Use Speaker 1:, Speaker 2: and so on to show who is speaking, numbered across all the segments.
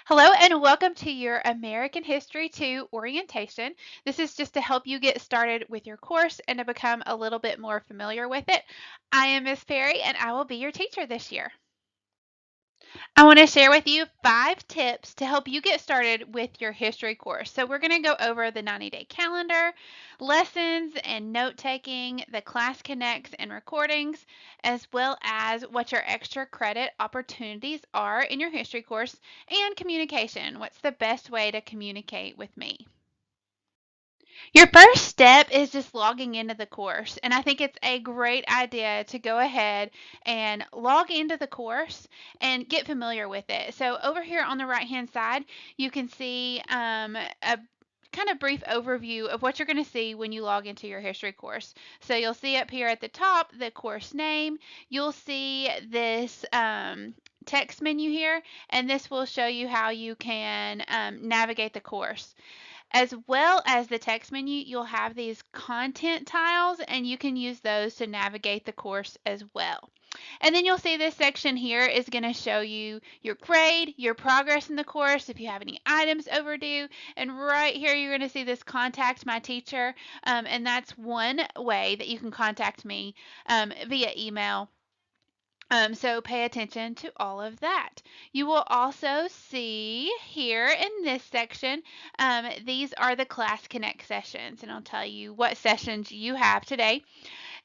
Speaker 1: Hello and welcome to your American History 2 orientation. This is just to help you get started with your course and to become a little bit more familiar with it. I am Miss Perry and I will be your teacher this year. I want to share with you 5 tips to help you get started with your history course. So we're going to go over the 90-day calendar, lessons and note taking, the class connects and recordings, as well as what your extra credit opportunities are in your history course, and communication. What's the best way to communicate with me? Your first step is just logging into the course, and I think it's a great idea to go ahead and log into the course and get familiar with it. So over here on the right hand side, you can see a kind of brief overview of what you're going to see when you log into your history course. So you'll see up here at the top the course name. You'll see this text menu here, and this will show you how you can navigate the course. As well as the text menu, you'll have these content tiles, and you can use those to navigate the course as well. And then you'll see this section here is going to show you your grade, your progress in the course, if you have any items overdue. And right here, you're going to see this contact my teacher. And that's one way that you can contact me via email. So pay attention to all of that. You will also see here in this section, these are the Class Connect sessions, and I'll tell you what sessions you have today.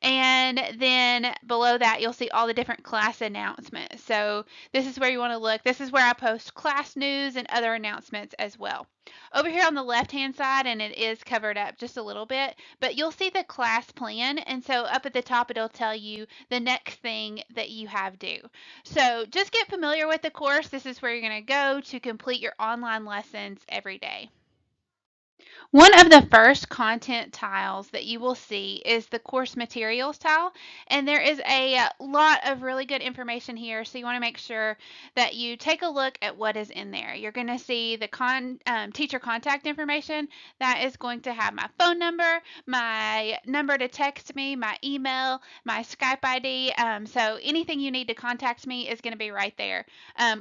Speaker 1: And then below that, you'll see all the different class announcements. So this is where you want to look. This is where I post class news and other announcements as well. Over here on the left-hand side, and it is covered up just a little bit, but you'll see the class plan. And so up at the top, it'll tell you the next thing that you have due. So just get familiar with the course. This is where you're going to go to complete your online lessons every day. One of the first content tiles that you will see is the course materials tile, and there is a lot of really good information here, so you want to make sure that you take a look at what is in there. You're going to see the teacher contact information. That is going to have my phone number, my number to text me, my email, my Skype ID, so anything you need to contact me is going to be right there.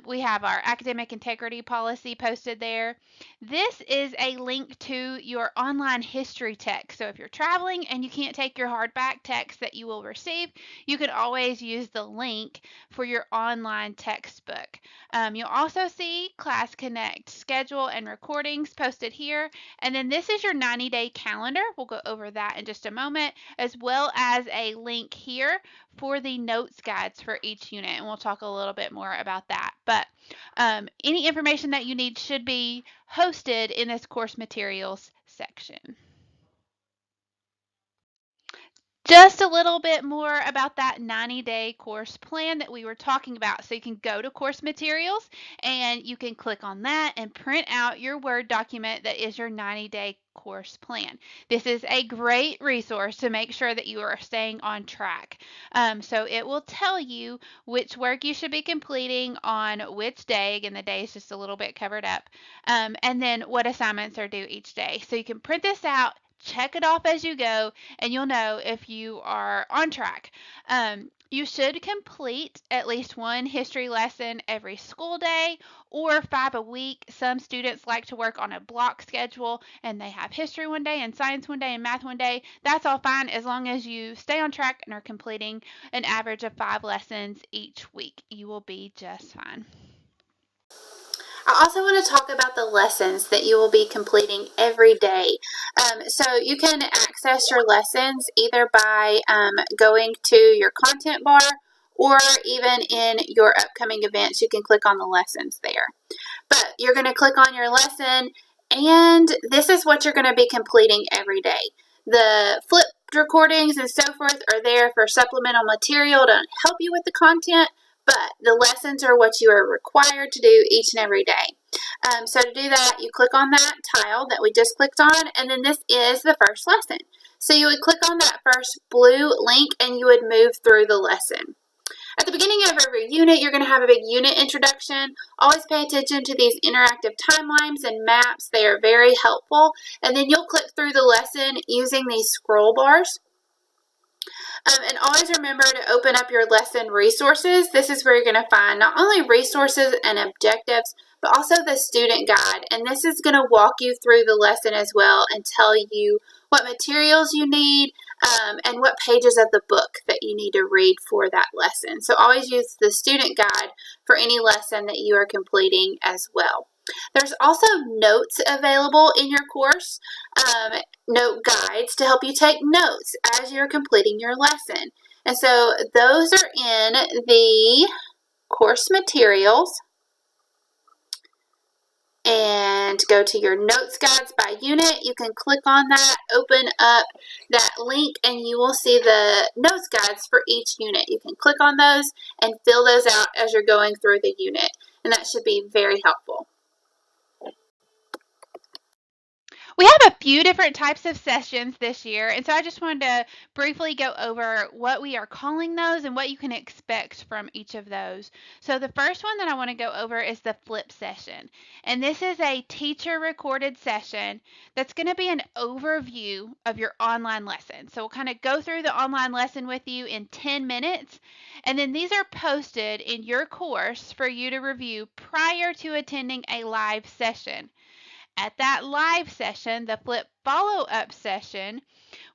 Speaker 1: We have our academic integrity policy posted there. This is a link to your online history text. So if you're traveling and you can't take your hardback text that you will receive, you can always use the link for your online textbook. You'll also see Class Connect schedule and recordings posted here. And then this is your 90-day calendar. We'll go over that in just a moment, as well as a link here for the notes guides for each unit. And we'll talk a little bit more about that. But any information that you need should be hosted in this course materials section. Just a little bit more about that 90-day course plan that we were talking about. So you can go to course materials and you can click on that and print out your Word document that is your 90-day course plan. This is a great resource to make sure that you are staying on track. So it will tell you which work you should be completing on which day. Again, the day is just a little bit covered up. And then what assignments are due each day. So you can print this out, check it off as you go, and you'll know if you are on track. You should complete at least one history lesson every school day or 5 a week. Some students like to work on a block schedule and they have history one day and science one day and math one day. That's all fine as long as you stay on track and are completing an average of 5 lessons each week. You will be just fine. I also want to talk about the lessons that you will be completing every day. So you can access your lessons either by going to your content bar, or even in your upcoming events, you can click on the lessons there. But you're going to click on your lesson, and this is what you're going to be completing every day. The flipped recordings and so forth are there for supplemental material to help you with the content, but the lessons are what you are required to do each and every day. So to do that, you click on that tile that we just clicked on, and then this is the first lesson. So you would click on that first blue link, and you would move through the lesson. At the beginning of every unit, you're going to have a big unit introduction. Always pay attention to these interactive timelines and maps. They are very helpful. And then you'll click through the lesson using these scroll bars. And always remember to open up your lesson resources. This is where you're going to find not only resources and objectives,
Speaker 2: but also the student guide. And this is going to walk you through the lesson as well and tell you what materials you need and what pages of the book that you need to read for that lesson. So always use the student guide for any lesson that you are completing as well. There's also notes available in your course, note guides to help you take notes as you're completing your lesson. And so those are in the course materials. And go to your notes guides by unit. You can click on that, open up that link, and you will see the notes guides for each unit. You can click on those and fill those out as you're going through the unit, and that should be very helpful.
Speaker 1: We have a few different types of sessions this year, and so I just wanted to briefly go over what we are calling those and what you can expect from each of those. So the first one that I want to go over is the flip session, and this is a teacher-recorded session that's going to be an overview of your online lesson. So we'll kind of go through the online lesson with you in 10 minutes, and then these are posted in your course for you to review prior to attending a live session. At that live session, the flip follow-up session,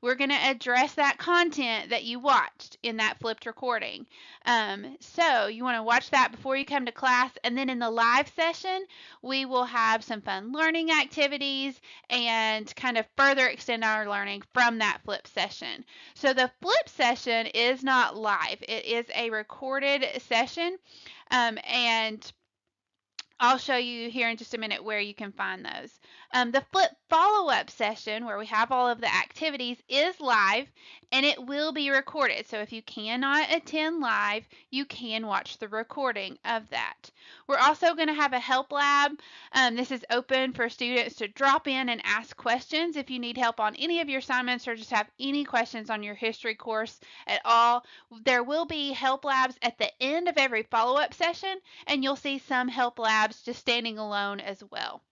Speaker 1: we're going to address that content that you watched in that flipped recording. So you want to watch that before you come to class, and then in the live session, we will have some fun learning activities and kind of further extend our learning from that flip session. So the flip session is not live. It is a recorded session, and I'll show you here in just a minute where you can find those. The flip follow-up session, where we have all of the activities, is live, and it will be recorded. So if you cannot attend live, you can watch the recording of that. We're also going to have a help lab. This is open for students to drop in and ask questions if you need help on any of your assignments or just have any questions on your history course at all. There will be help labs at the end of every follow-up session, and you'll see some help labs just standing alone as well.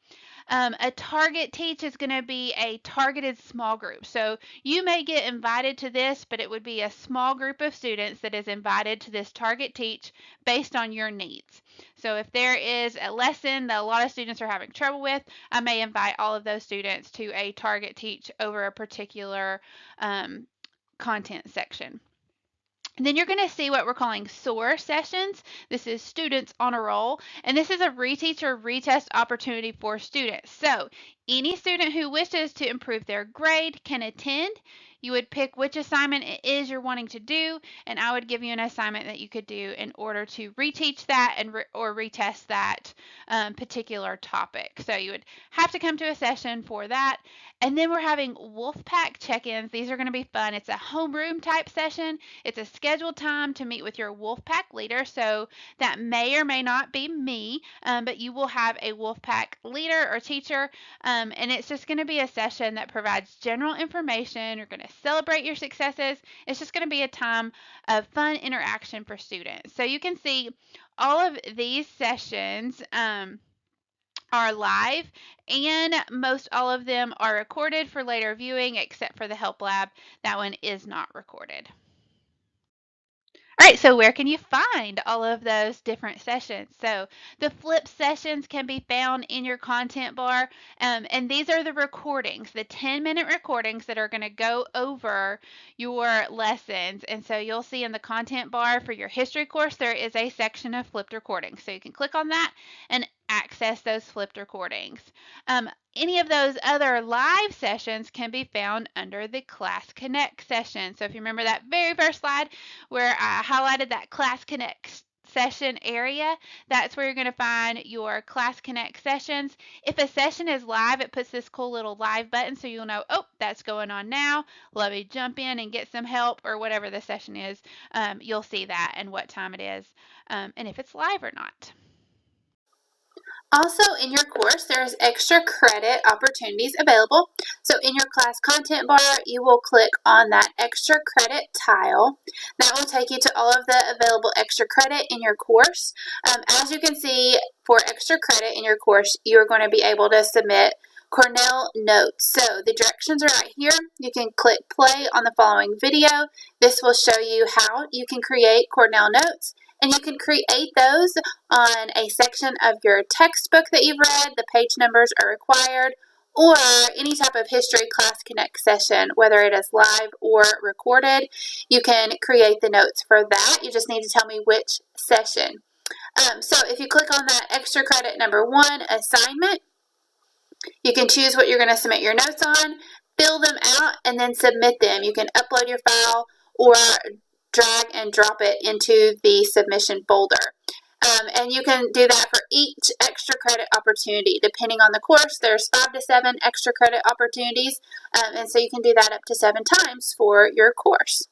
Speaker 1: A target teach is going to be a targeted small group. So you may get invited to this, but it would be a small group of students that is invited to this target teach based on your needs. So if there is a lesson that a lot of students are having trouble with, I may invite all of those students to a target teach over a particular content section. And then you're going to see what we're calling SOAR sessions. This is students on a roll, and this is a reteach or retest opportunity for students. So any student who wishes to improve their grade can attend. You would pick which assignment it is you're wanting to do, and I would give you an assignment that you could do in order to reteach that and or retest that particular topic. So you would have to come to a session for that. And then we're having Wolfpack Check-Ins. These are going to be fun. It's a homeroom type session. It's a scheduled time to meet with your Wolfpack leader. So that may or may not be me, but you will have a Wolfpack leader or teacher. And it's just going to be a session that provides general information. You're going to celebrate your successes. It's just going to be a time of fun interaction for students. So you can see all of these sessions are live, and most all of them are recorded for later viewing except for the help lab. That one is not recorded. All right, so where can you find all of those different sessions? So the flip sessions can be found in your content bar, and these are the recordings, the 10-minute recordings that are going to go over your lessons. And so you'll see in the content bar for your history course, there is a section of flipped recordings. So you can click on that and access those flipped recordings. Any of those other live sessions can be found under the Class Connect session. So if you remember that very first slide where I highlighted that Class Connect session area, that's where you're going to find your Class Connect sessions. If a session is live, it puts this cool little live button so you'll know, oh, that's going on now. Let me jump in and get some help, or whatever the session is. You'll see that and what time it is, and if it's live or not.
Speaker 2: Also, in your course, there's extra credit opportunities available. So in your class content bar, you will click on that extra credit tile. That will take you to all of the available extra credit in your course. As you can see, for extra credit in your course, you're going to be able to submit Cornell notes. So the directions are right here. You can click play on the following video. This will show you how you can create Cornell notes And you can create those on a section of your textbook that you've read. The page numbers are required, or any type of History Class Connect session, whether it is live or recorded. You can create the notes for that. You just need to tell me which session. So if you click on that extra credit number 1 assignment, you can choose what you're going to submit your notes on, fill them out, and then submit them. You can upload your file or drag and drop it into the submission folder. And you can do that for each extra credit opportunity. Depending on the course, there's 5 to 7 extra credit opportunities, and so you can do that up to 7 times for your course.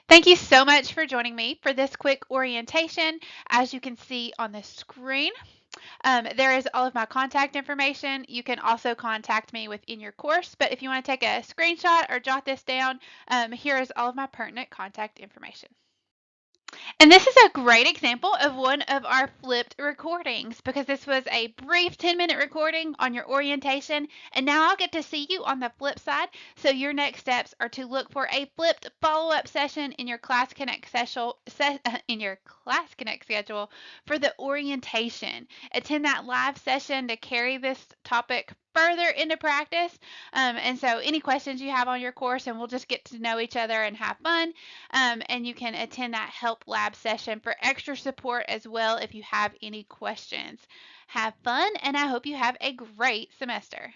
Speaker 1: Thank you so much for joining me for this quick orientation. As you can see on the screen, there is all of my contact information. You can also contact me within your course, but if you want to take a screenshot or jot this down, here is all of my pertinent contact information. And this is a great example of one of our flipped recordings because this was a brief 10-minute recording on your orientation, and now I'll get to see you on the flip side. So your next steps are to look for a flipped follow-up session in your Class Connect schedule for the orientation. Attend that live session to carry this topic further into practice. And so any questions you have on your course, and we'll just get to know each other and have fun. And you can attend that help lab session for extra support as well if you have any questions. Have fun, and I hope you have a great semester.